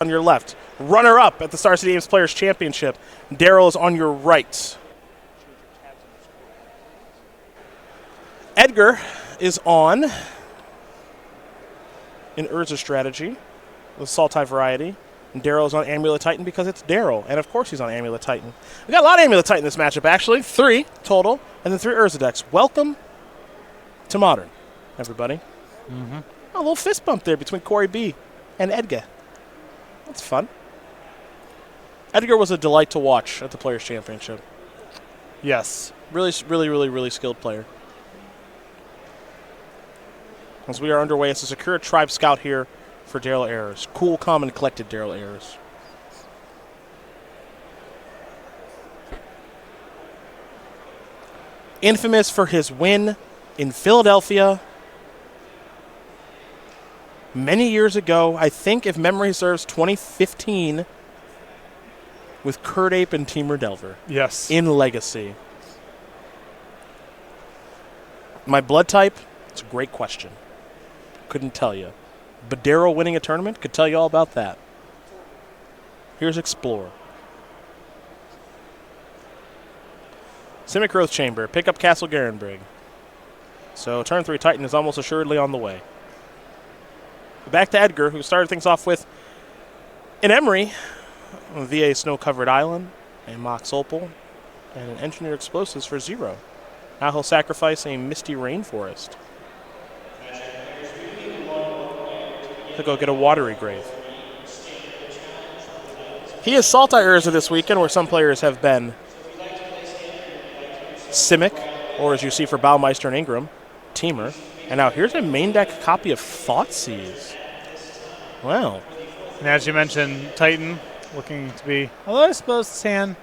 on your left. Runner-up at the Star City Games Players Championship. Daryl is on your right. Edgar is on in Urza Strategy with Sultai Variety. And Daryl is on Amulet Titan because it's Daryl. And, of course, he's on Amulet Titan. We got a lot of Amulet Titan in this matchup, actually. 3 total, and then 3 Urza decks. Welcome to Modern, everybody. A little fist bump there between Corey B. and Edgar. That's fun. Edgar was a delight to watch at the Players' Championship. Yes. Really skilled player. As we are underway, it's a Sakura Tribe Scout here for Daryl Ayers. Cool, calm, and collected Daryl Ayers. Infamous for his win in Philadelphia many years ago. I think, if memory serves, 2015 with Kurt Ape and Teamer Delver. Yes. In Legacy. My blood type? It's a great question. Couldn't tell you. But Daryl winning a tournament? Could tell you all about that. Here's Explore. Simic Growth Chamber. Pick up Castle Garenbrig. So turn 3 Titan is almost assuredly on the way. Back to Edgar, who started things off with an Emery, a VA Snow-Covered Island, a Mox Opal, and an Engineer Explosives for 0. Now he'll sacrifice a Misty Rainforest to go get a Watery Grave. He is Sultai Urza this weekend, where some players have been Simic, or as you see for Baumeister and Ingram, Teamer. And now here's a main deck copy of Thoughtseize. Wow. And as you mentioned, Titan looking to be, although I suppose his hand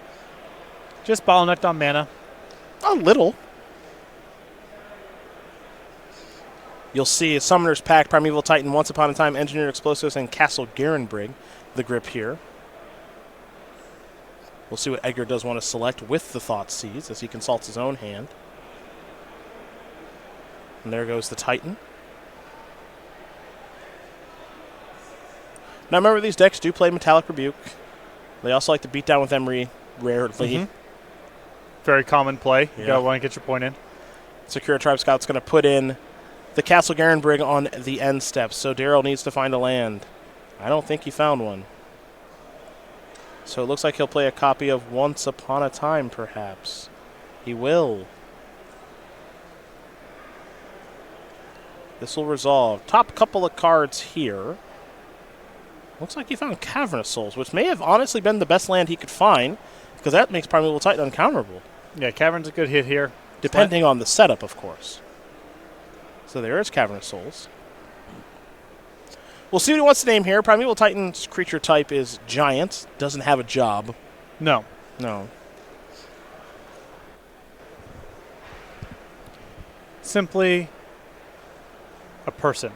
just bottlenecked on mana. A little. You'll see a Summoner's Pact, Primeval Titan, Once Upon a Time, Engineered Explosives, and Castle Garenbrig, the grip here. We'll see what Edgar does want to select with the Thoughtseize as he consults his own hand. And there goes the Titan. Now remember, these decks do play Metallic Rebuke. They also like to beat down with Emery rarely. Very common play. You Yeah. gotta want to get your point in. Sakura Tribe Scout's going to put in the Castle Garenbrig on the end steps, so Daryl needs to find a land. I don't think he found one. So it looks like he'll play a copy of Once Upon a Time, perhaps. He will. This will resolve. Top couple of cards here. Looks like he found Cavernous Souls, which may have honestly been the best land he could find, because that makes Primeval Titan uncounterable. Yeah, Cavern's a good hit here. Depending on the setup, of course. So there is Cavernous Souls. We'll see what he wants to name here. Primeval Titan's creature type is Giant. Doesn't have a job. No. No. Simply a person.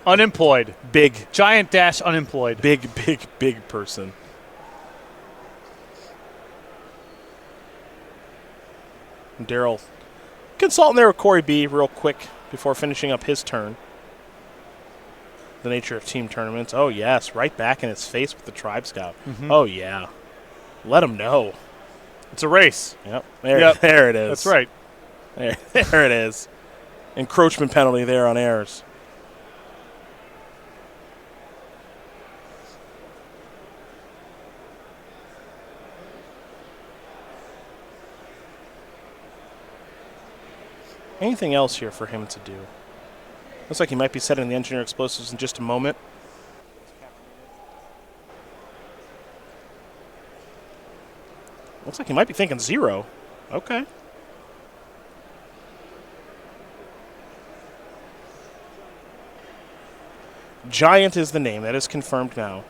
Unemployed. Big. Giant dash unemployed. Big person. Daryl consulting there with Corey B real quick before finishing up his turn. The nature of team tournaments. Oh, yes. Right back in his face with the Tribe Scout. Oh, yeah. Let him know. It's a race. Yep. There it is. That's right. There it is. Encroachment penalty there on Ayers. Anything else here for him to do? Looks like he might be setting the Engineer Explosives in just a moment. Looks like he might be thinking 0. Okay. Giant is the name. That is confirmed now.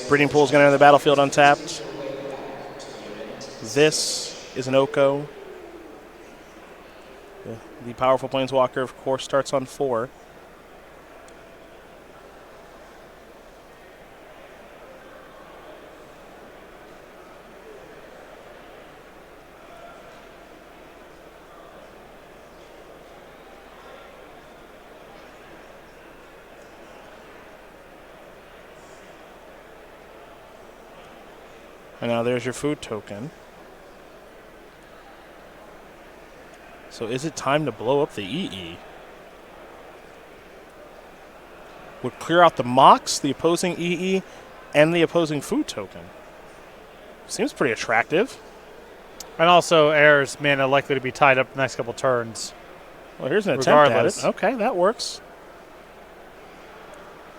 Breeding Pool is going to enter the battlefield untapped. This is an Oko. The powerful Planeswalker, of course, starts on 4. And now there's your food token. So is it time to blow up the EE? Would clear out the Mox, the opposing EE, and the opposing food token. Seems pretty attractive. And also, Ayers' mana likely to be tied up the next couple turns. Well, here's an Regardless. attempt at it. Okay, that works.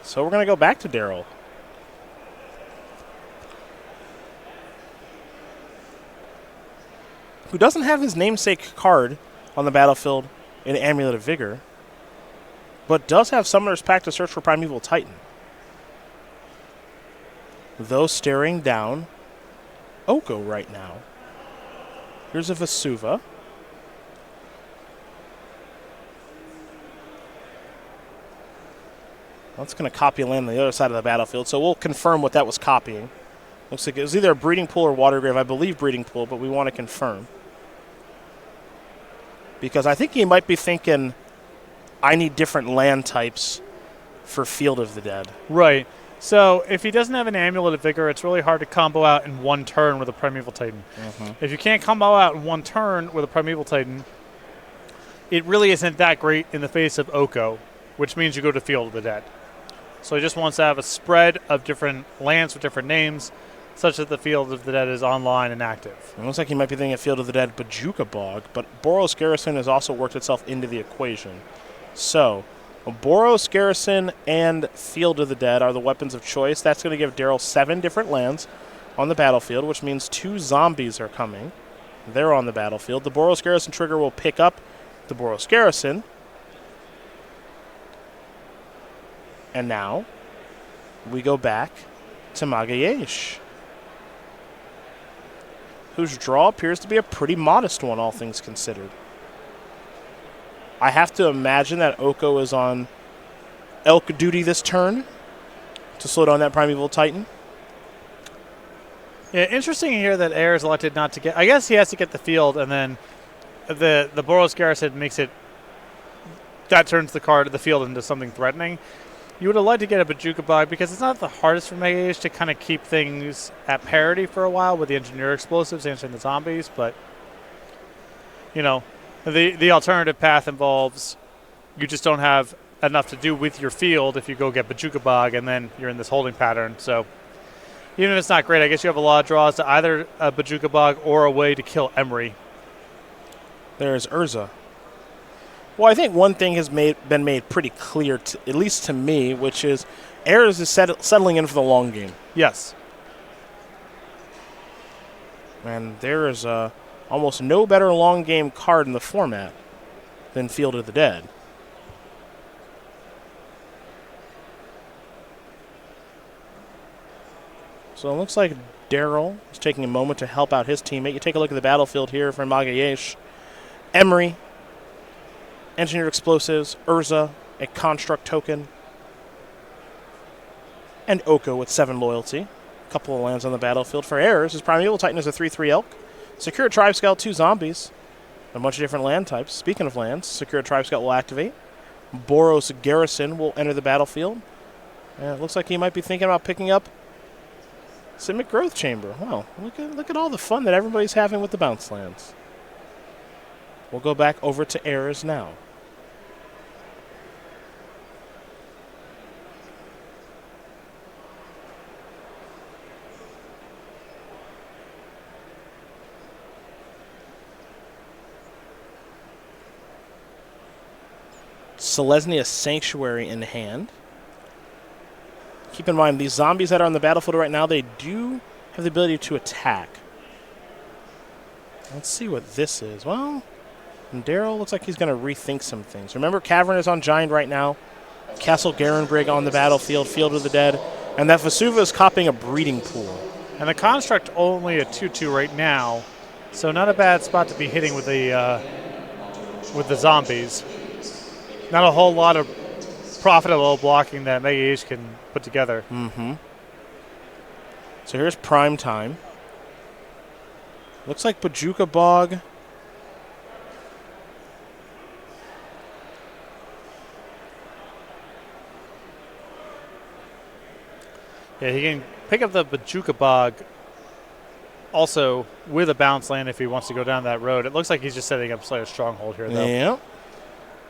So we're going to go back to Daryl. Who doesn't have his namesake card on the battlefield in Amulet of Vigor, but does have Summoner's Pact to search for Primeval Titan. Though staring down Oko right now. Here's a Vesuva. That's going to copy land on the other side of the battlefield, so we'll confirm what that was copying. Looks like it was either a Breeding Pool or Watergrave. I believe Breeding Pool, but we want to confirm. Because I think he might be thinking, I need different land types for Field of the Dead. Right. So if he doesn't have an Amulet of Vigor, it's really hard to combo out in one turn with a Primeval Titan. If you can't combo out in one turn with a Primeval Titan, it really isn't that great in the face of Oko, which means you go to Field of the Dead. So he just wants to have a spread of different lands with different names, such that the Field of the Dead is online and active. It looks like he might be thinking of Field of the Dead Bajuka Bog, but Boros Garrison has also worked itself into the equation. So, Boros Garrison and Field of the Dead are the weapons of choice. That's going to give Daryl 7 different lands on the battlefield, which means 2 zombies are coming. They're on the battlefield. The Boros Garrison trigger will pick up the Boros Garrison. And now, we go back to Magalhaes, whose draw appears to be a pretty modest one, all things considered. I have to imagine that Oko is on elk duty this turn to slow down that Primeval Titan. Yeah, interesting here that Ayers elected not to get. I guess he has to get the field, and then the Boros Garrison makes it. That turns the field into something threatening. You would have liked to get a Bajuka Bog because it's not the hardest for Magalhaes to kind of keep things at parity for a while with the Engineer Explosives answering the zombies, but the alternative path involves you just don't have enough to do with your field if you go get Bajuka Bog, and then you're in this holding pattern. So even if it's not great, I guess you have a lot of draws to either a Bajuka Bog or a way to kill Emery. There's Urza. Well, I think one thing has been made pretty clear, at least to me, which is Ayers is settling in for the long game. Yes. And there is almost no better long game card in the format than Field of the Dead. So it looks like Daryl is taking a moment to help out his teammate. You take a look at the battlefield here for Magalhaes. Emery, Engineered Explosives, Urza, a Construct token, and Oko with 7 loyalty. A couple of lands on the battlefield. For Ayers, his Primeval Titan is a 3/3 elk. Secure Tribe Scout, 2 zombies. A bunch of different land types. Speaking of lands, Secure Tribe Scout will activate. Boros Garrison will enter the battlefield. And it looks like he might be thinking about picking up Simic Growth Chamber. Wow, look at all the fun that everybody's having with the bounce lands. We'll go back over to Ayers now. Selesnya Sanctuary in hand. Keep in mind, these zombies that are on the battlefield right now, they do have the ability to attack. Let's see what this is. Well, Daryl looks like he's going to rethink some things. Remember, Cavern is on Giant right now. Castle Garenbrig on the battlefield, Field of the Dead. And that Vesuva is copying a Breeding Pool. And the Construct only a 2/2 right now, so not a bad spot to be hitting with the zombies. Not a whole lot of profitable blocking that Magalhaes can put together. So here's Prime Time. Looks like Bajuka Bog. Yeah, he can pick up the Bajuka Bog also with a bounce land if he wants to go down that road. It looks like he's just setting up Slayer's Stronghold here, though. Yeah.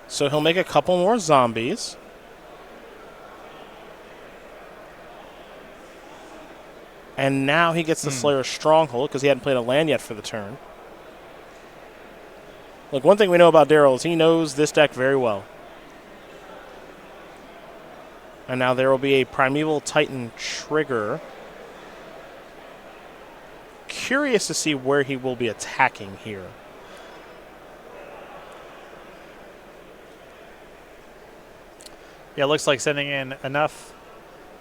So he'll make a couple more zombies. And now he gets the Slayer's Stronghold because he hadn't played a land yet for the turn. Look, one thing we know about Daryl is he knows this deck very well. And now there will be a Primeval Titan trigger. Curious to see where he will be attacking here. Yeah, it looks like sending in enough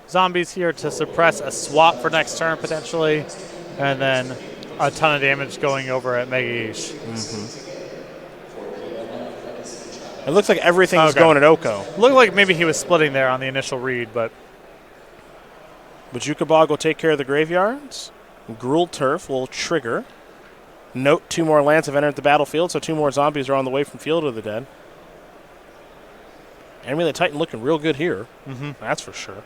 zombies here to suppress a swap for next turn, potentially. And then a ton of damage going over at Magalhaes. It looks like everything's going at Oko. Looked like maybe he was splitting there on the initial read, but... Bojuka Bog will take care of the graveyards. Gruul Turf will trigger. Note 2 more lands have entered the battlefield, so 2 more zombies are on the way from Field of the Dead. Amulet Titan looking real good here. That's for sure.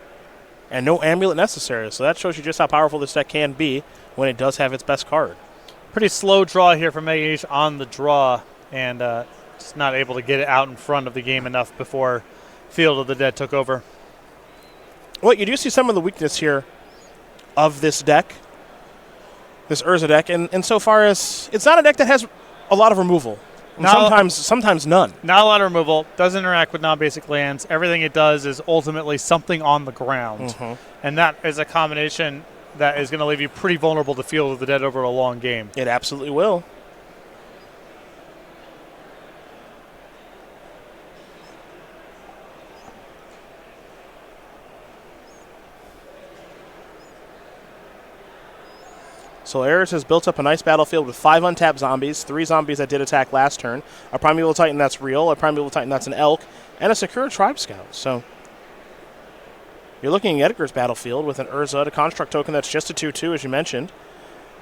And no Amulet necessary, so that shows you just how powerful this deck can be when it does have its best card. Pretty slow draw here from Magalhaes on the draw, and just not able to get it out in front of the game enough before Field of the Dead took over. Well, you do see some of the weakness here of this deck, this Urza deck, and insofar as it's not a deck that has a lot of removal. Sometimes none. Not a lot of removal. Doesn't interact with non-basic lands. Everything it does is ultimately something on the ground. And that is a combination that is going to leave you pretty vulnerable to Field of the Dead over a long game. It absolutely will. So Ayers has built up a nice battlefield with 5 untapped zombies, 3 zombies that did attack last turn, a Primeval Titan that's real, a Primeval Titan that's an elk, and a Sakura Tribe Scout. So you're looking at Edgar's battlefield with an Urza, a Construct token that's just a 2/2, as you mentioned.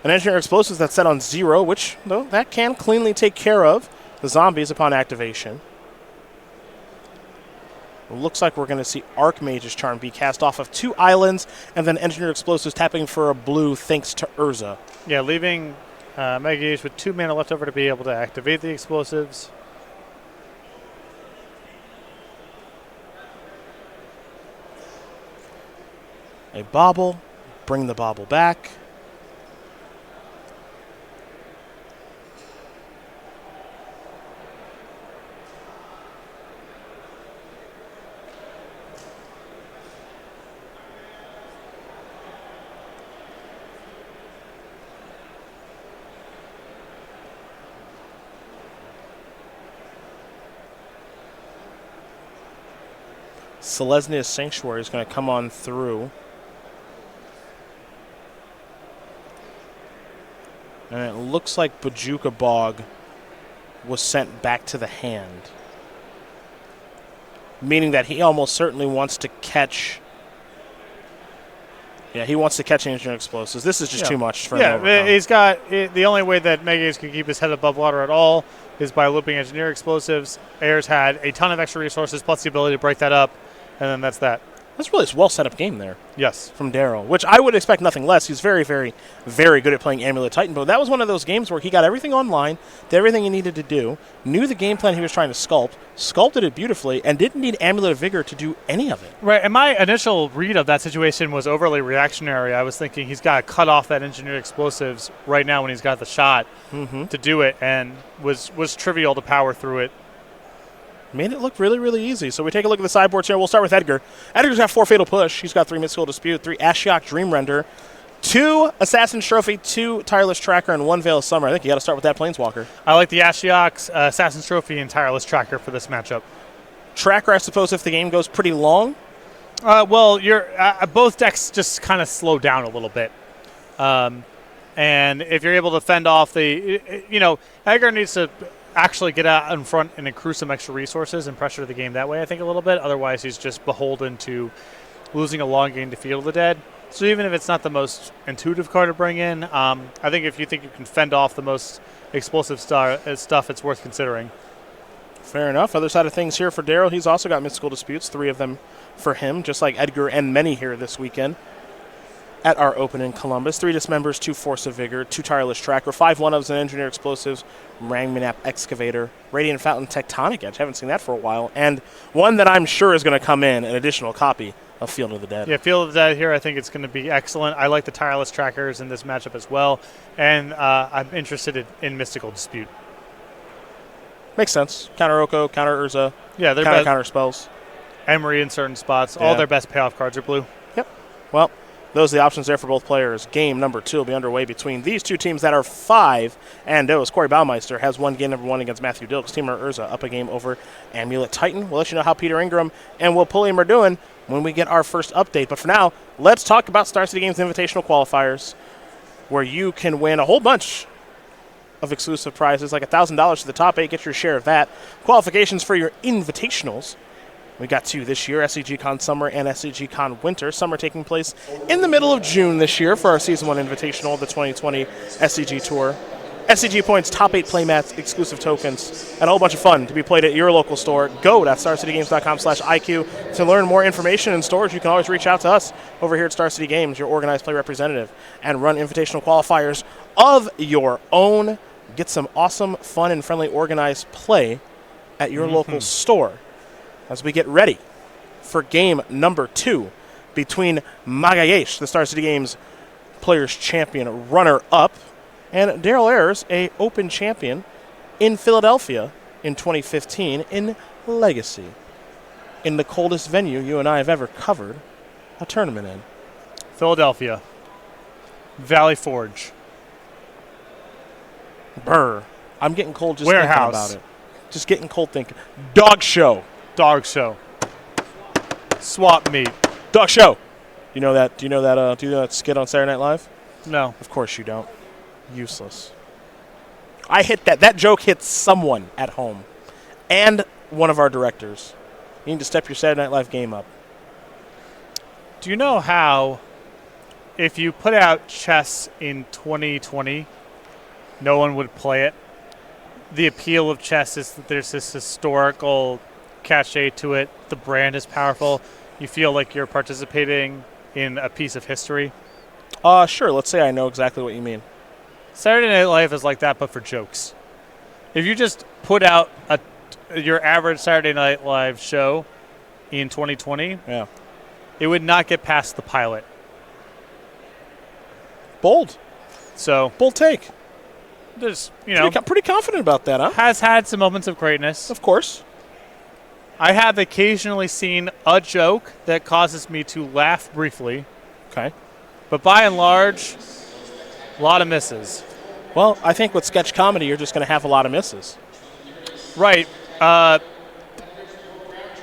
An Engineer Explosives that's set on 0, which, though, that can cleanly take care of the zombies upon activation. It looks like we're going to see Archmage's Charm be cast off of 2 islands, and then Engineer Explosives tapping for a blue thanks to Urza. Yeah, leaving Magalhaes with 2 mana left over to be able to activate the explosives. A Bauble, bring the Bauble back. Selesnia's Sanctuary is going to come on through. And it looks like Bojuka Bog was sent back to the hand. Meaning that he almost certainly wants to catch... Yeah, he wants to catch Engineer Explosives. This is just too much for him to overcome. He's got... The only way that Magalhaes can keep his head above water at all is by looping Engineer Explosives. Ayers had a ton of extra resources plus the ability to break that up. And then that's that. That's really a well set up game there. Yes. From Daryl, which I would expect nothing less. He's very, very, very good at playing Amulet Titan. But that was one of those games where he got everything online, did everything he needed to do, knew the game plan he was trying to sculpted it beautifully, and didn't need Amulet of Vigor to do any of it. Right, and my initial read of that situation was overly reactionary. I was thinking he's got to cut off that Engineered Explosives right now when he's got the shot to do it, and was trivial to power through it. Made it look really, really easy. So we take a look at the sideboards here. We'll start with Edgar. Edgar's got 4 Fatal Push. He's got 3 Mystical Dispute, 3 Ashiok Dream Render, 2 Assassin's Trophy, 2 Tireless Tracker, and 1 Veil of Summer. I think you got to start with that Planeswalker. I like the Ashiok's Assassin's Trophy and Tireless Tracker for this matchup. Tracker, I suppose, if the game goes pretty long? Well, both decks just kind of slow down a little bit. And if you're able to fend off Edgar needs to actually get out in front and accrue some extra resources and pressure the game that way, I think, a little bit. Otherwise, he's just beholden to losing a long game to Field of the Dead. So even if it's not the most intuitive card to bring in, I think if you think you can fend off the most explosive stuff, it's worth considering. Fair enough. Other side of things here for Daryl, he's also got Mystical Disputes, 3 of them for him, just like Edgar and many here this weekend. at our open in Columbus. 3 Dismembers, 2 Force of Vigor, 2 Tireless Tracker, 5 1-ofs and Engineer Explosives, Rangmanap Excavator, Radiant Fountain Tectonic Edge. Haven't seen that for a while. And one that I'm sure is going to come in, an additional copy of Field of the Dead. Yeah, Field of the Dead here, I think it's going to be excellent. I like the Tireless Trackers in this matchup as well. And I'm interested in Mystical Dispute. Makes sense. Counter Oko, counter Urza, Yeah, they're counter spells. Emery in certain spots. Yeah. All their best payoff cards are blue. Yep. Well, those are the options there for both players. Game number 2 will be underway between these two teams that are 5 and 0. Corey Baumeister has won game number 1 against Matthew Dilks. Teamer Urza up a game over Amulet Titan. We'll let you know how Peter Ingram and Will Pulliam are doing when we get our first update. But for now, let's talk about Star City Games Invitational Qualifiers, where you can win a whole bunch of exclusive prizes, like $1,000 to the top 8. Get your share of that. Qualifications for your invitationals. We got 2 this year, SCGCON Summer and SCGCON Winter. Summer taking place in the middle of June this year for our Season 1 Invitational, the 2020 SCG Tour. SCG Points, top 8 playmats, exclusive tokens, and a whole bunch of fun to be played at your local store. Go to StarCityGames.com/IQ to learn more information and storage. You can always reach out to us over here at Star City Games, your organized play representative, and run invitational qualifiers of your own. Get some awesome, fun, and friendly organized play at your local store as we get ready for game number 2 between Magalhaes, the Star City Games Players Champion runner-up, and Daryl Ayers, a Open champion in Philadelphia in 2015 in Legacy, in the coldest venue you and I have ever covered a tournament in. Philadelphia. Valley Forge. Brr. I'm getting cold just Warehouse. thinking about it. Just getting cold thinking. Dog Show. Dog Show. Swap meet. Dog Show. You know that? Do you know that skit on Saturday Night Live? No. Of course you don't. Useless. I hit that. That joke hit someone at home, and one of our directors. You need to step your Saturday Night Live game up. Do you know how, if you put out chess in 2020, no one would play it? The appeal of chess is that there's this historical cachet to it. The brand is powerful. You feel like you're participating in a piece of history. Sure. Let's say I know exactly what you mean. Saturday Night Live is like that, but for jokes. If you just put out your average Saturday Night Live show in 2020, Yeah. it would not get past the pilot. Bold. So Bold take. there's, you know, Pretty confident about that, huh? has had some moments of greatness. Of course. I have occasionally seen a joke that causes me to laugh briefly, Okay. but by and large, a lot of misses. Well, I think with sketch comedy, you're just going to have a lot of misses. Right.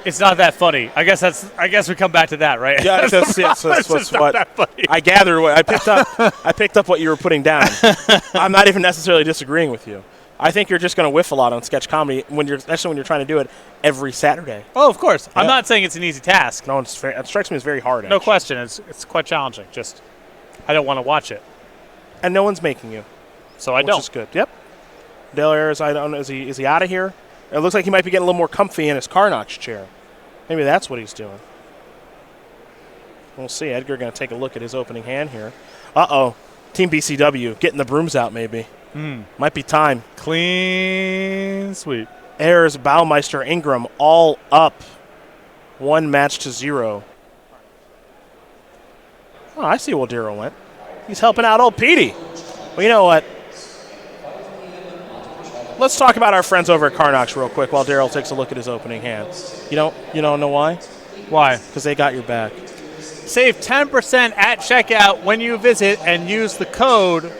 It's not that funny. I guess we come back to that, right? Yeah, that's just not that funny. I gather. I picked up what you were putting down. I'm not even necessarily disagreeing with you. I think you're just going to whiff a lot on sketch comedy especially when you're trying to do it every Saturday. Oh, of course. Yeah. I'm not saying it's an easy task. No, it strikes me as very hard. No actually. question. It's quite challenging. Just I don't want to watch it, And no one's making you, so I which don't. is good. Yep. Dale Ayers, I don't know. Is he out of here? It looks like he might be getting a little more comfy in his Carnox chair. Maybe that's what he's doing. We'll see. Edgar going to take a look at his opening hand here. Uh-oh. Team BCW getting the brooms out maybe. Might be time. Clean sweep. Ayers, Baumeister, Ingram all up. 1-0. Oh, I see where Daryl went. He's helping out old Petey. Well, you know what? Let's talk about our friends over at Carnox real quick while Daryl takes a look at his opening hand. You don't know why? Why? Because they got your back. Save 10% at checkout when you visit and use the code.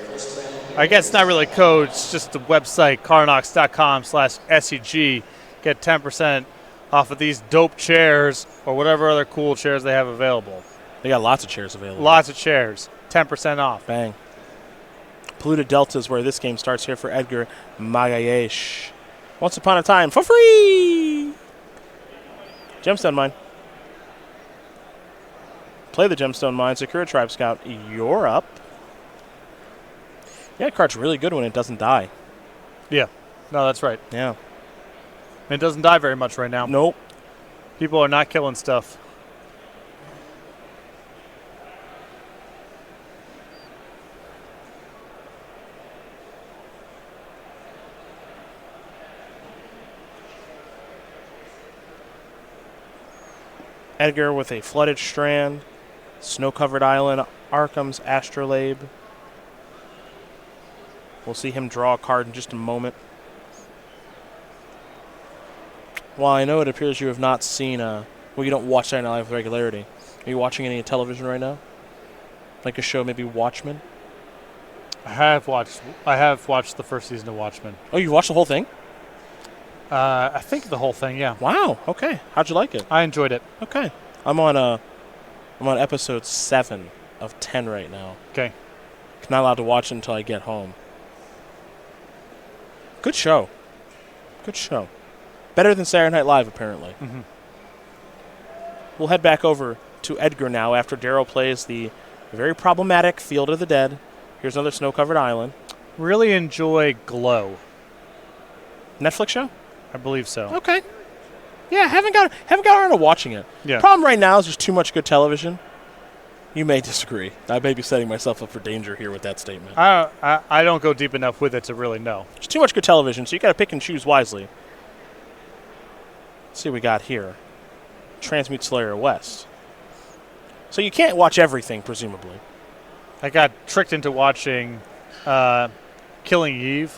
I guess it's not really a code. It's just the website, carnox.com/SCG. Get 10% off of these dope chairs or whatever other cool chairs they have available. They got lots of chairs available. Lots of chairs. 10% off. Bang. Polluted Delta is where this game starts here for Edgar Magalhaes. Once upon a time, for free! Gemstone Mine. Play the Gemstone Mine. Secure a Tribe Scout. You're up. Yeah, that card's really good when it doesn't die. Yeah. No, that's right. Yeah. It doesn't die very much right now. Nope. People are not killing stuff. Edgar with a Flooded Strand, Snow-Covered Island, Arkham's Astrolabe. We'll see him draw a card in just a moment. While I know it appears you have not seen, well, you don't watch Saturday Night Live with regularity. Are you watching any television right now? Like a show, maybe Watchmen? I have watched the first season of Watchmen. Oh, you watched the whole thing? I think the whole thing, yeah. Wow. Okay. How'd you like it? I enjoyed it. Okay. I'm on episode 7 of 10 right now. Okay. Not allowed to watch it until I get home. Good show. Good show. Better than Saturday Night Live, apparently. Mm-hmm. We'll head back over to Edgar now after Darrow plays the very problematic Field of the Dead. Here's another Snow-Covered Island. Really enjoy Glow. Netflix show? I believe so. Okay. Yeah, haven't got around to watching it. Yeah. Problem right now is there's too much good television. You may disagree. I may be setting myself up for danger here with that statement. I don't go deep enough with it to really know. There's too much good television, so you got to pick and choose wisely. Let's see what we got here. Transmute Slayer West. So you can't watch everything, presumably. I got tricked into watching Killing Eve.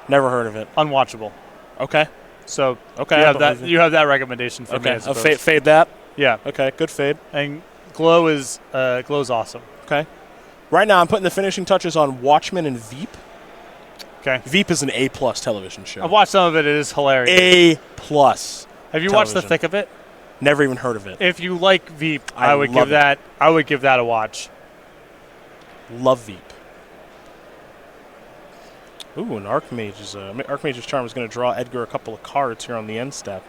Never heard of it. Unwatchable. Okay. So okay, you have that recommendation for me. Okay. Fade that. Yeah. Okay. Good fade. And Glow's awesome. Okay. Right now, I'm putting the finishing touches on Watchmen and Veep. Okay. Veep is an A+ television show. I've watched some of it. It is hilarious. A+. Have you watched The Thick of It? Never even heard of it. If you like Veep, I would give that a watch. Love Veep. Ooh, an Archmage's Charm is going to draw Edgar a couple of cards here on the end step.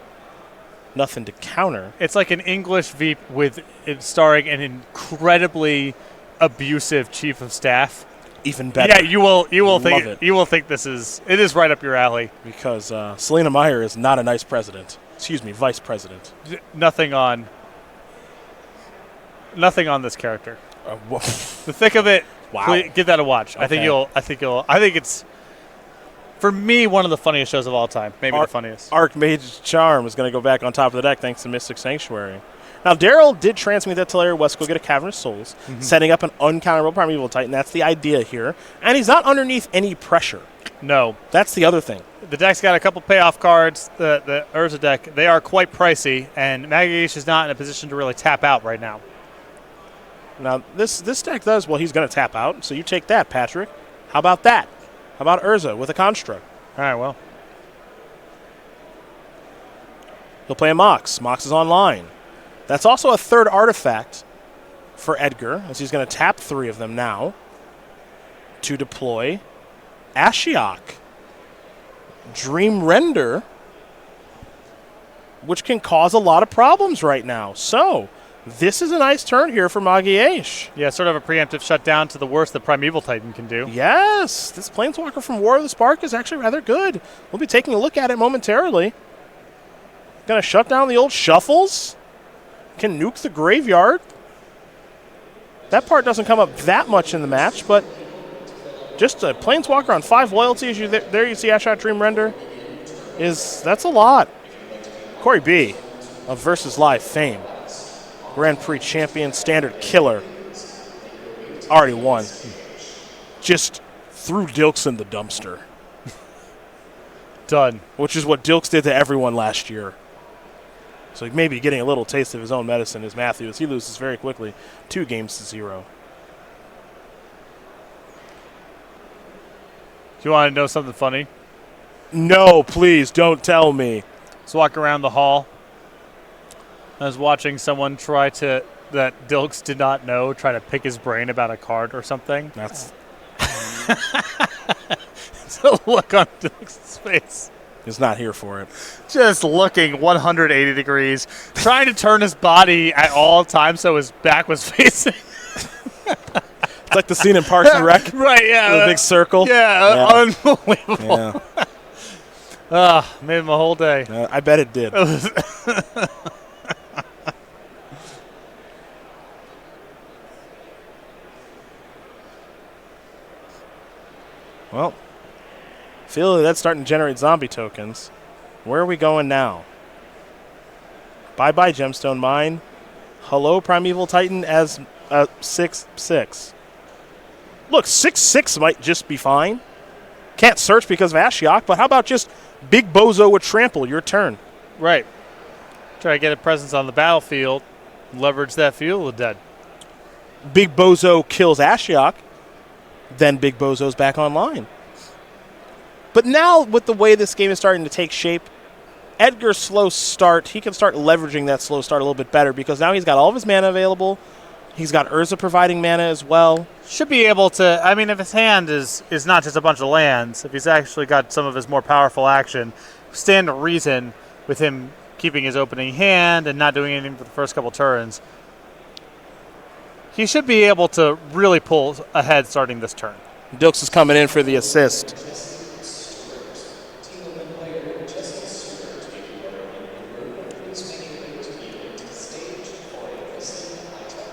Nothing to counter. It's like an English Veep with it starring an incredibly abusive chief of staff. Even better. Yeah, you will think this is right up your alley. Because Selena Meyer is not a nice president. Excuse me, vice president. Nothing on this character. The Thick of It. Wow. Please, give that a watch. Okay. I think it's, for me, one of the funniest shows of all time. Maybe the funniest. Archmage's Charm is going to go back on top of the deck thanks to Mystic Sanctuary. Now, Darryl did transmute that Talaria West, go get a Cavernous Souls, setting up an uncounterable Primeval Titan. That's the idea here. And he's not underneath any pressure. No. That's the other thing. The deck's got a couple payoff cards. The Urza deck, they are quite pricey, and Magalhaes is not in a position to really tap out right now. Now, this deck does, well, he's going to tap out, so you take that, Patrick. How about that? How about Urza with a Construct? All right, well. He'll play a Mox. Mox is online. That's also a third artifact for Edgar, as he's going to tap 3 of them now to deploy Ashiok, Dream Render, which can cause a lot of problems right now. So, this is a nice turn here for Magalhaes. Yeah, sort of a preemptive shutdown to the worst that Primeval Titan can do. Yes, this Planeswalker from War of the Spark is actually rather good. We'll be taking a look at it momentarily. Going to shut down the old Shuffles. Can nuke the graveyard. That part doesn't come up that much in the match, but just a Planeswalker on 5 loyalty, as there you see Ashiok Dream Render, that's a lot. Corey B. of Versus Live fame. Grand Prix champion, standard killer. Already won. Just threw Dilks in the dumpster. Done. Which is what Dilks did to everyone last year. So he may be getting a little taste of his own medicine as Matthews. He loses very quickly, 2-0. Do you want to know something funny? No, please, don't tell me. Let's walk around the hall. I was watching someone that Dilks did not know, try to pick his brain about a card or something. That's the look on Dilks' face. He's not here for it. Just looking 180 degrees, trying to turn his body at all times so his back was facing. It's like the scene in Parks and Rec. Right, yeah. The big circle. Yeah. Unbelievable. Yeah. Made my whole day. I bet it did. Well, feel like that's starting to generate zombie tokens. Where are we going now? Bye-bye, Gemstone Mine. Hello, Primeval Titan as a 6/6. Look, 6/6 might just be fine. Can't search because of Ashiok, but how about just Big Bozo with Trample, your turn? Right. Try to get a presence on the battlefield, leverage that Field of the Dead. Big Bozo kills Ashiok, then Big Bozo's back online. But now, with the way this game is starting to take shape, Edgar's slow start, he can start leveraging that slow start a little bit better because now he's got all of his mana available. He's got Urza providing mana as well. Should be able to, I mean, if his hand is not just a bunch of lands, if he's actually got some of his more powerful action, stand to reason with him keeping his opening hand and not doing anything for the first couple turns. He should be able to really pull ahead starting this turn. Dilks is coming in for the assist.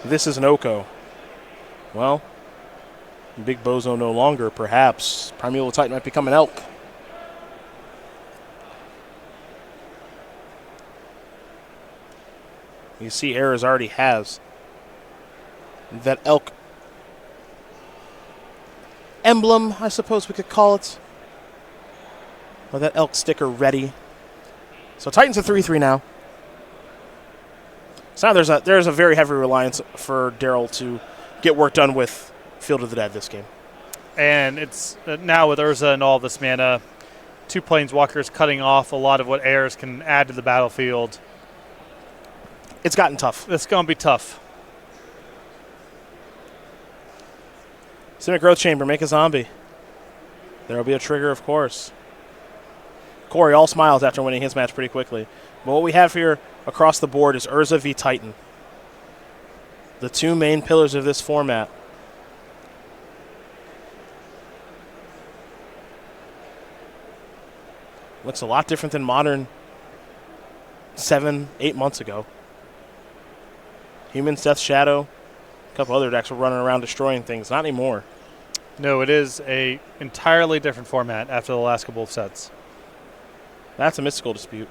This is an Oko. Well, Big Bozo no longer, perhaps. Primeval Titan might become an elk. You see Ayers already has that elk emblem, I suppose we could call it. Or that elk sticker ready. So Titans are 3-3 now. So now there's a very heavy reliance for Daryl to get work done with Field of the Dead this game. And it's now with Urza and all this mana, 2 Planeswalkers cutting off a lot of what Ayers can add to the battlefield. It's gotten tough. It's going to be tough. Simic Growth Chamber, make a zombie. There will be a trigger, of course. Corey all smiles after winning his match pretty quickly. But what we have here across the board is Urza v Titan. The 2 main pillars of this format. Looks a lot different than Modern 7, 8 months ago. Humans, Death Shadow, a couple other decks were running around destroying things. Not anymore. No, it is a entirely different format after the last couple of sets. That's a Mystical Dispute.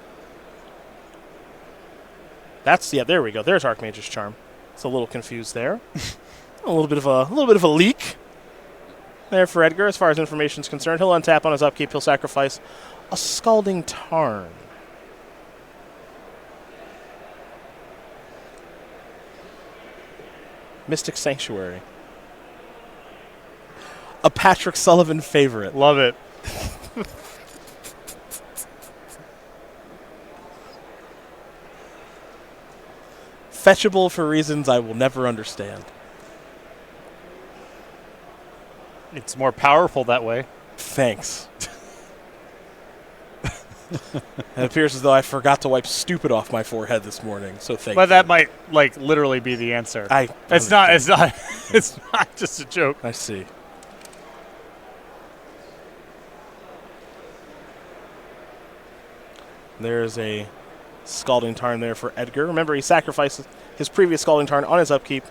There we go. There's Archmage's Charm. It's a little confused there. a little bit of a leak there for Edgar as far as information is concerned. He'll untap on his upkeep. He'll sacrifice a Scalding Tarn. Mystic Sanctuary. A Patrick Sullivan favorite. Love it. Fetchable for reasons I will never understand. It's more powerful that way. Thanks. It appears as though I forgot to wipe stupid off my forehead this morning, so thank you. But that might literally be the answer. It's not it's not just a joke. I see. There's a Scalding Tarn there for Edgar. Remember, he sacrifices his previous Scalding Tarn on his upkeep.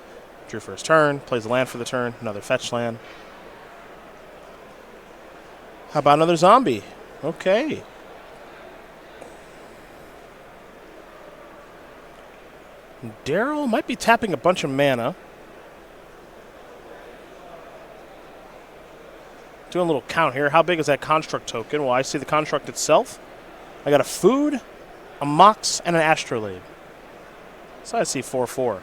Drew for his turn, plays a land for the turn, another fetch land. How about another zombie? Okay. Daryl might be tapping a bunch of mana. Doing a little count here. How big is that construct token? Well, I see the construct itself. I got a food, a Mox, and an Astrolabe. So I see 4/4.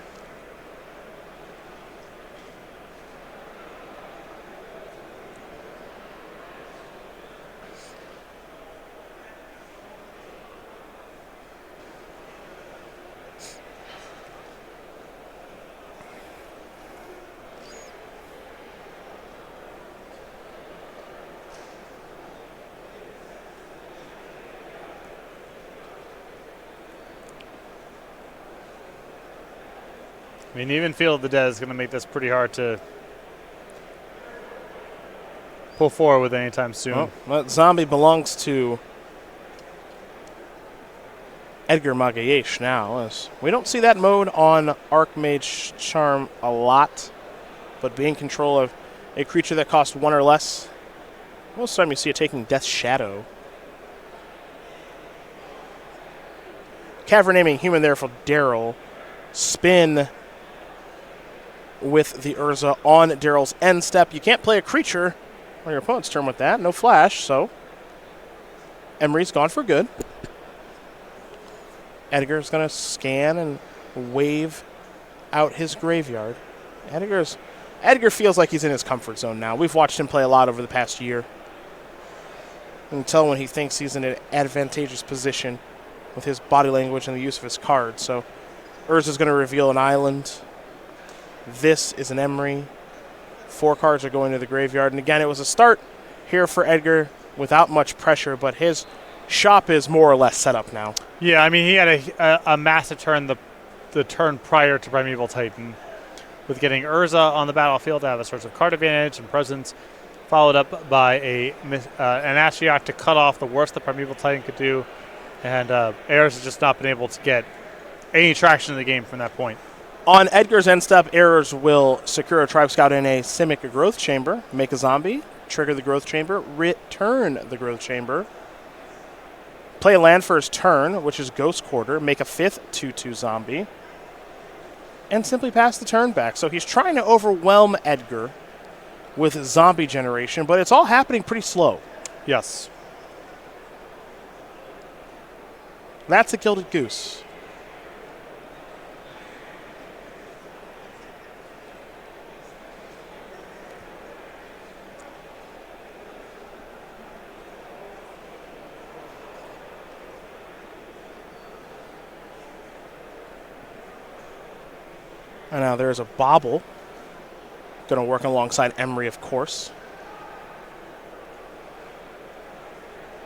I mean, even Field of the Dead is going to make this pretty hard to pull forward with anytime soon. Well, that zombie belongs to Edgar Magalhaes now. As we don't see that mode on Archmage Charm a lot, but being in control of a creature that costs 1 or less, most of the time you see it taking Death Shadow. Cavern naming human there for Daryl. spin with the Urza on Daryl's end step. You can't play a creature on your opponent's turn with that. No flash, so Emery's gone for good. Edgar's going to scan and wave out his graveyard. Edgar feels like he's in his comfort zone now. We've watched him play a lot over the past year. You can tell when he thinks he's in an advantageous position with his body language and the use of his cards. So Urza's going to reveal an island. This is an Emery. 4 cards are going to the graveyard. And again, it was a start here for Edgar without much pressure, but his shop is more or less set up now. Yeah, I mean, he had a massive turn the turn prior to Primeval Titan, with getting Urza on the battlefield to have a source of card advantage and presence, followed up by an Ashiok to cut off the worst the Primeval Titan could do, and Ayers has just not been able to get any traction in the game from that point. On Edgar's end step, Ayers will secure a Tribe Scout in a Simic Growth Chamber, make a zombie, trigger the Growth Chamber, return the Growth Chamber, play a land for his turn, which is Ghost Quarter, make a 5th 2/2 zombie, and simply pass the turn back. So he's trying to overwhelm Edgar with zombie generation, but it's all happening pretty slow. Yes. That's a Gilded Goose. And now there's a Bobble. Going to work alongside Emery, of course.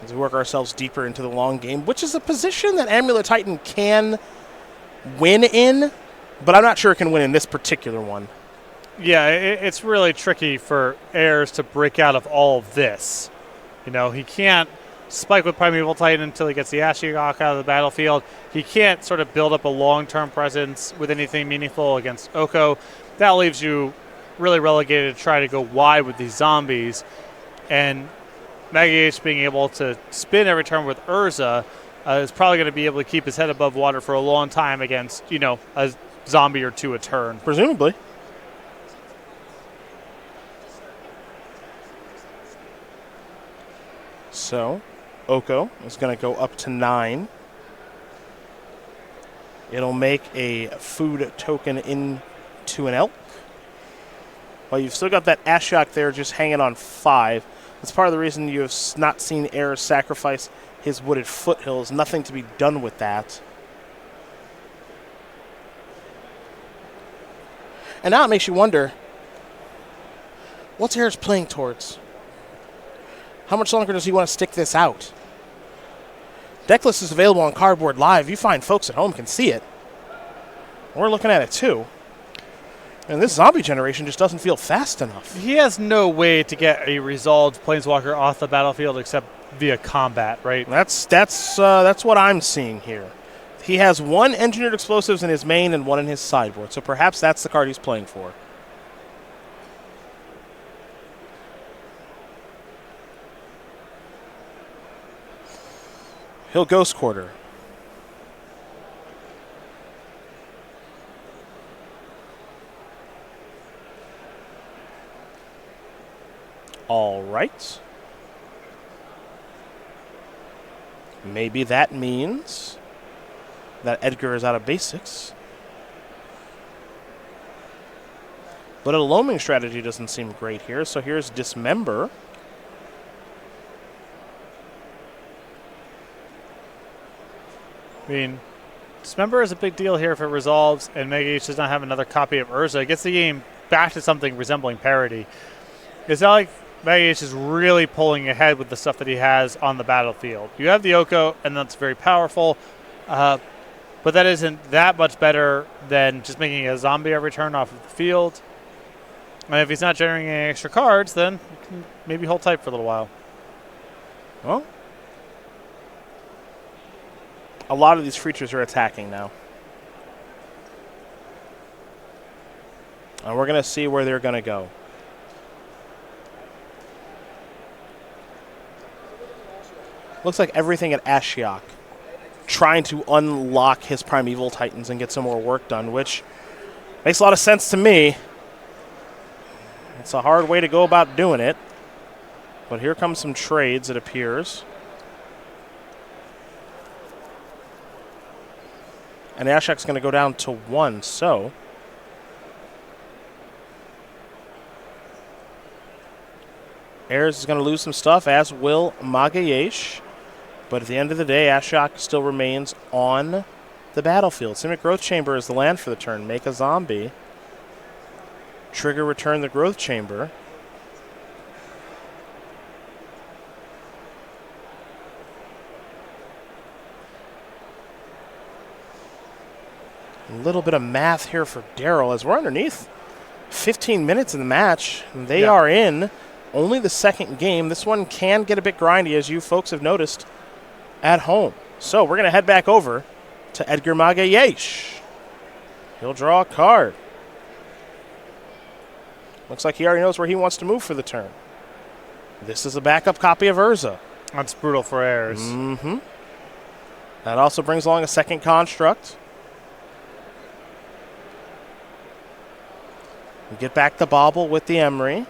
As we work ourselves deeper into the long game, which is a position that Amulet Titan can win in, but I'm not sure it can win in this particular one. Yeah, it's really tricky for Ayers to break out of all of this. You know, he can't spike with Primeval Titan until he gets the Ashiok out of the battlefield. He can't sort of build up a long-term presence with anything meaningful against Oko. That leaves you really relegated to try to go wide with these zombies. And Magalhaes being able to spin every turn with Urza is probably going to be able to keep his head above water for a long time against, you know, a zombie or two a turn. Presumably. So Oko is going to go up to 9. It'll make a food token into an elk. Well, you've still got that Ashiok there just hanging on 5. That's part of the reason you have not seen Ayers sacrifice his Wooded Foothills. Nothing to be done with that. And now it makes you wonder, what's Ayers playing towards? How much longer does he want to stick this out? Decklist is available on Cardboard Live. You find folks at home can see it. We're looking at it too. And this zombie generation just doesn't feel fast enough. He has no way to get a resolved Planeswalker off the battlefield except via combat, right? That's what I'm seeing here. He has 1 Engineered Explosives in his main and 1 in his sideboard, so perhaps that's the card he's playing for. He'll Ghost Quarter. All right. Maybe that means that Edgar is out of basics. But a loaming strategy doesn't seem great here, so here's Dismember. I mean, Dismember is a big deal here if it resolves, and Magalhaes does not have another copy of Urza. It gets the game back to something resembling parity. It's not like Magalhaes is really pulling ahead with the stuff that he has on the battlefield. You have the Oko, and that's very powerful, but that isn't that much better than just making a zombie every turn off of the field. And if he's not generating any extra cards, then you can maybe hold tight for a little while. Well, a lot of these creatures are attacking now. And we're going to see where they're going to go. Looks like everything at Ashiok. trying to unlock his Primeval Titans and get some more work done, which makes a lot of sense to me. It's a hard way to go about doing it. But here comes some trades, it appears. And Ashok's going to go down to 1, so Ayers is going to lose some stuff, as will Magalhaes. But at the end of the day, Ashok still remains on the battlefield. Simic Growth Chamber is the land for the turn. Make a zombie. Trigger, return the Growth Chamber. A little bit of math here for Daryl as we're underneath 15 minutes in the match. They are in only the second game. This one can get a bit grindy, as you folks have noticed at home. So we're going to head back over to Edgar Magalhaes. He'll draw a card. Looks like he already knows where he wants to move for the turn. This is a backup copy of Urza. That's brutal for Ayers. Mm-hmm. That also brings along a second construct. We get back the Bauble with the Emery.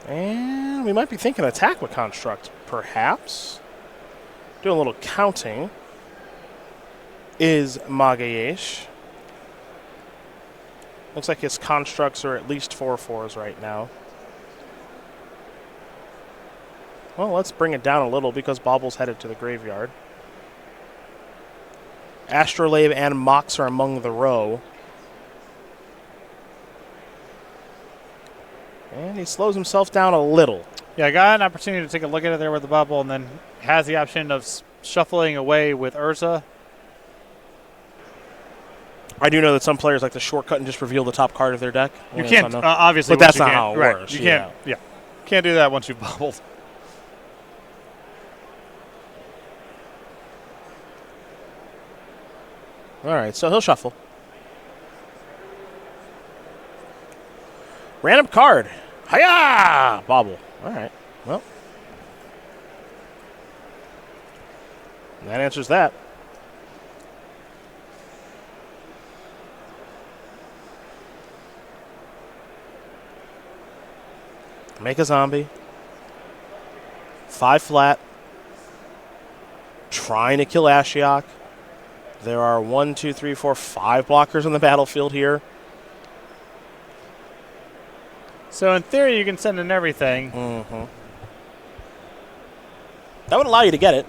And we might be thinking attack with construct, perhaps. Doing a little counting is Magalhaes. Looks like his constructs are at least 4/4s right now. Well, let's bring it down a little because Bauble's headed to the graveyard. Astrolabe and Mox are among the row. And he slows himself down a little. Yeah, I got an opportunity to take a look at it there with the Bauble, and then has the option of shuffling away with Urza. I do know that some players like to shortcut and just reveal the top card of their deck. You can't, obviously. But that's not how it works. You can't, can't do that once you've bubbled. All right, so he'll shuffle. Random card. Hiya! Bauble. All right, well. That answers that. Make a zombie. 5 flat. Trying to kill Ashiok. There are 1, 2, 3, 4, 5 blockers on the battlefield here. So in theory, you can send in everything. Mm-hmm. That would allow you to get it.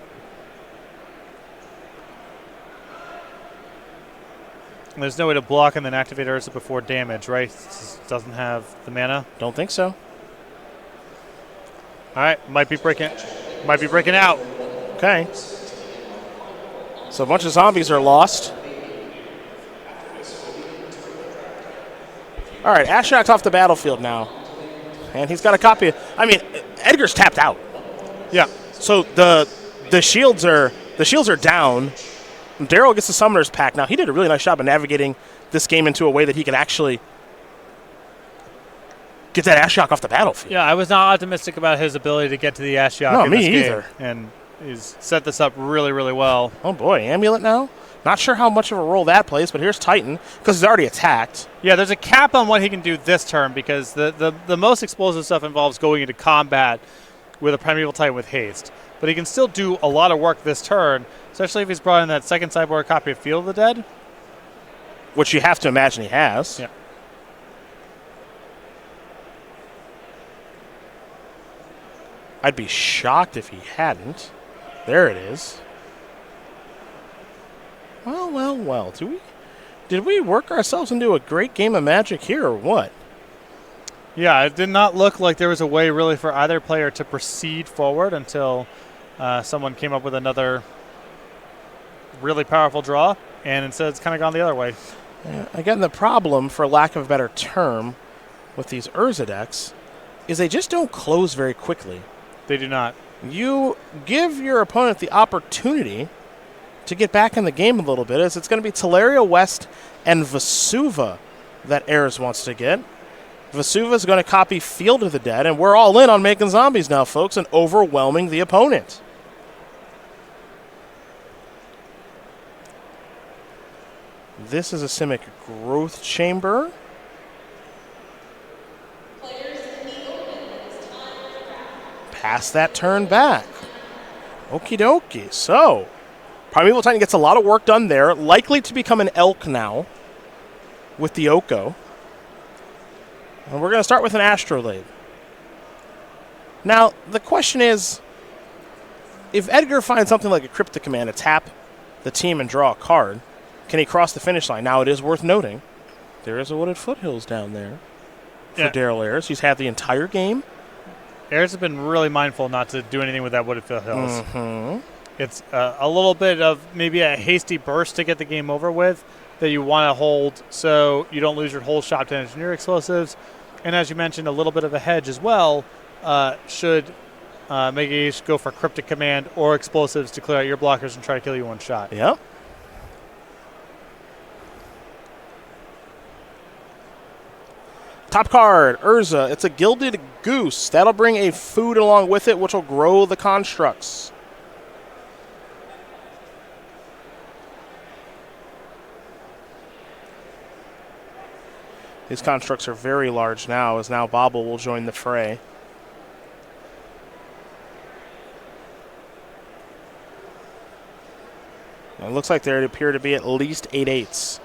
And there's no way to block and then activate Urza before damage, right? It doesn't have the mana. Don't think so. All right, might be breaking out. Okay. So a bunch of zombies are lost. All right, Ashiok's off the battlefield now. And he's got a copy. I mean, Edgar's tapped out. Yeah. So the shields are down. Daryl gets the Summoner's Pack. Now, he did a really nice job of navigating this game into a way that he could actually get that Ashiok off the battlefield. Yeah, I was not optimistic about his ability to get to the Ashiok. No, in me this either. Game, and he's set this up really, really well. Oh, boy. Amulet now? Not sure how much of a role that plays, but here's Titan because he's already attacked. Yeah, there's a cap on what he can do this turn because the most explosive stuff involves going into combat with a Primeval Titan with haste. But he can still do a lot of work this turn, especially if he's brought in that second sideboard copy of Field of the Dead. Which you have to imagine he has. Yeah. I'd be shocked if he hadn't. There it is. Well. Did we work ourselves into a great game of Magic here or what? Yeah, it did not look like there was a way really for either player to proceed forward until someone came up with another really powerful draw, and instead it's kind of gone the other way. Yeah, again, the problem, for lack of a better term, with these Urza decks is they just don't close very quickly. They do not. You give your opponent the opportunity to get back in the game a little bit is it's going to be Teleria West and Vesuva that Ayers wants to get. Vesuva is going to copy Field of the Dead, and we're all in on making zombies now, folks, and overwhelming the opponent. This is a Simic Growth Chamber. Pass that turn back. Okie dokie. So, Primeval Titan gets a lot of work done there. Likely to become an elk now with the Oko. And we're going to start with an Astrolabe. Now, the question is, if Edgar finds something like a Cryptic Command to tap the team and draw a card, can he cross the finish line? Now, it is worth noting, there is a Wooded Foothills down there for Daryl Ayers. He's had the entire game. Ayers has been really mindful not to do anything with that Wooded Foothills. It's a little bit of maybe a hasty burst to get the game over with that you want to hold so you don't lose your whole shot to engineer explosives. And as you mentioned, a little bit of a hedge as well should Magalhaes go for Cryptic Command or explosives to clear out your blockers and try to kill you one shot. Yep. Top card, Urza. It's a Gilded Goose. That'll bring a food along with it, which will grow the constructs. These constructs are very large now, as now Bobble will join the fray. It looks like there appear to be at least 8/8s,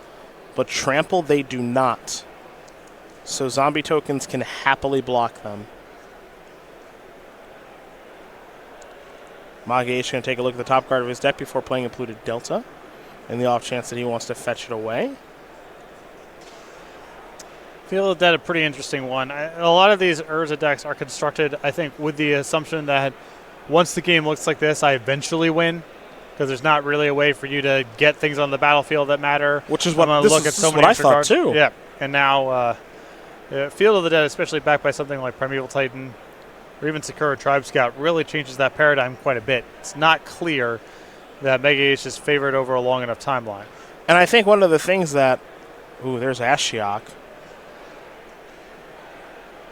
but trample they do not. So zombie tokens can happily block them. Magalhaes is going to take a look at the top card of his deck before playing a Polluted Delta, in the off chance that he wants to fetch it away. Feel that a pretty interesting one. A lot of these Urza decks are constructed, I think, with the assumption that once the game looks like this, I eventually win, because there's not really a way for you to get things on the battlefield that matter. Which is what I thought too. Yeah, and now Field of the Dead, especially backed by something like Primeval Titan or even Sakura Tribe Scout, really changes that paradigm quite a bit. It's not clear that Magalhaes is favored over a long enough timeline. And I think one of the things that, there's Ashiok.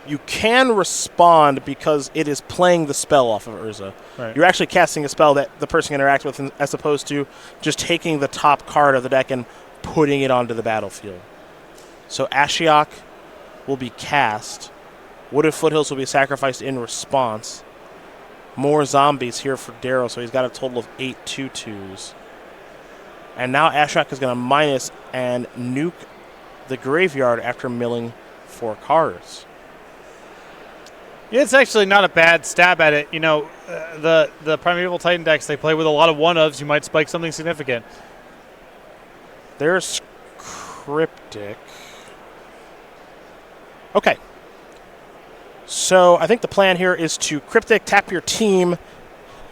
You can respond because it is playing the spell off of Urza. Right. You're actually casting a spell that the person can interact with, as opposed to just taking the top card of the deck and putting it onto the battlefield. So Ashiok will be cast. Wooded Foothills will be sacrificed in response. More zombies here for Darrow, so he's got a total of 8 2/2s. And now Ashiok is going to minus and nuke the graveyard after milling 4 cards. Yeah, it's actually not a bad stab at it. You know, the Primeval Titan decks, they play with a lot of one-ofs. You might spike something significant. There's Cryptic. Okay. So I think the plan here is to Cryptic, tap your team,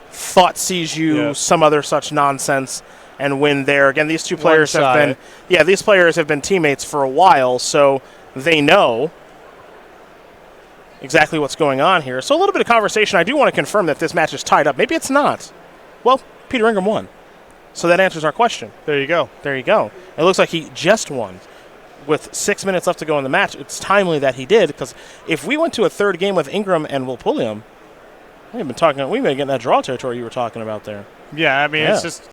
Thought Seize you, some other such nonsense, and win there. Again, these two players have been, these players have been teammates for a while, so they know exactly what's going on here. So a little bit of conversation. I do want to confirm that this match is tied up. Maybe it's not. Well, Peter Ingram won. So that answers our question. There you go. There you go. It looks like he just won. With 6 minutes left to go in the match, it's timely that he did, because if we went to a third game with Ingram and Pulliam, we've been getting that draw territory you were talking about there. Yeah, I mean, it's just